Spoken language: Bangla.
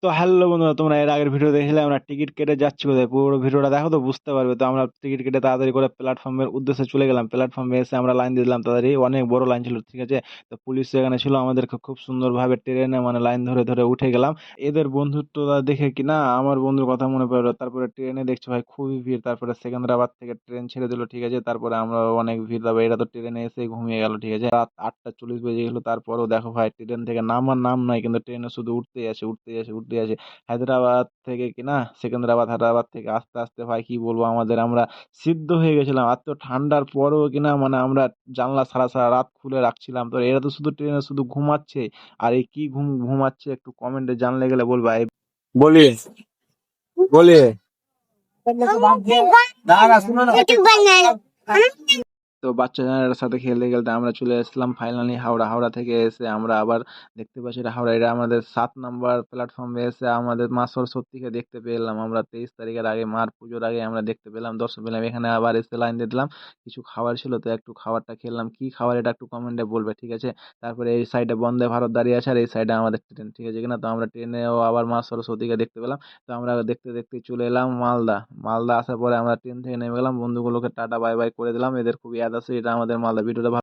তো হ্যালো বন্ধুরা, তোমরা এর আগের ভিডিও দেখলে আমরা টিকিট কেটে যাচ্ছি কোথায়, পুরো ভিডিওটা দেখো তো বুঝতে পারবে। তো আমরা টিকিট কেটে তাড়াতাড়ি করে প্ল্যাটফর্মের উদ্দেশ্যে চলে গেলাম। প্ল্যাটফর্মে এসে আমরা লাইন দিয়ে দিলাম তাড়াতাড়ি, অনেক বড় লাইন ছিল, ঠিক আছে। তো পুলিশ এখানে ছিল, আমাদেরকে খুব সুন্দরভাবে ট্রেনে মানে লাইন ধরে ধরে উঠে গেলাম। এদের বন্ধুত্বটা দেখে কি না আমার বন্ধুর কথা মনে পড়লো। তারপরে ট্রেনে দেখছি ভাই খুবই ভিড়, তারপরে সেকেন্দ্রাবাদ থেকে ট্রেন ছেড়ে দিল, ঠিক আছে। তারপরে আমরা অনেক ভিড়, তারপরে এরা তো ট্রেনে এসে ঘুমিয়ে গেল, ঠিক আছে। রাত 8টা 40 বেজে গেলো, তারপরেও দেখো ভাই ট্রেন থেকে নামার নাম নাই, কিন্তু ট্রেনে শুধু উঠতেই আছে উঠতেই আছে উঠতেই আছে। হায়দ্রাবাদ থেকে কিনা সেকেন্দ্রাবাদ, হায়দ্রাবাদ থেকে আস্তে আস্তে ভাই কি বলবো, আমরা সিদ্ধ হয়ে গেছিলাম। আর তো ঠান্ডার পরেও কিনা মানে আমরা জানলা সারা সারা রাত খুলে রাখছিলাম। তো এরা তো শুধু ট্রেনে শুধু ঘুমাচ্ছে। আর এই কি ঘুমাচ্ছে একটু কমেন্টে জানলে গেলে বলবা। बोलिए बोलिए। তো বাচ্চাদের সাথে খেলতে খেলতে আমরা চলে এসেছিলাম ফাইনালি হাওড়া। হাওড়া থেকে এসে আমরা আবার দেখতে পাচ্ছি এটা হাওড়া, এটা আমাদের 7 নম্বর প্ল্যাটফর্মে এসে আমাদের মা সরস্বতীকে দেখতে পেলাম। আমরা 23 তারিখের আগে, মার পুজোর আগে আমরা দেখতে পেলাম, দর্শন পেলাম। এখানে আবার এসে লাইন দিয়ে দিলাম। কিছু খাবার ছিল, তো একটু খাবারটা খেলাম। কি খাবার এটা একটু কমেন্টে বলবে, ঠিক আছে। তারপরে এই সাইডে বন্দে ভারত দাঁড়িয়ে আছে, আর এই সাইডে আমাদের ট্রেন, ঠিক আছে কিনা। তো আমরা ট্রেনেও আবার মা সরস্বতীকে দেখতে পেলাম। তো আমরা দেখতে দেখতে চলে এলাম মালদা। মালদা আসার পরে আমরা ট্রেন থেকে নেমে গেলাম, বন্ধুগুলোকে টাটা বাই বাই করে দিলাম। এদের খুব ইয়াদ আছে, এটা আমাদের মালদা। ভিডিওটা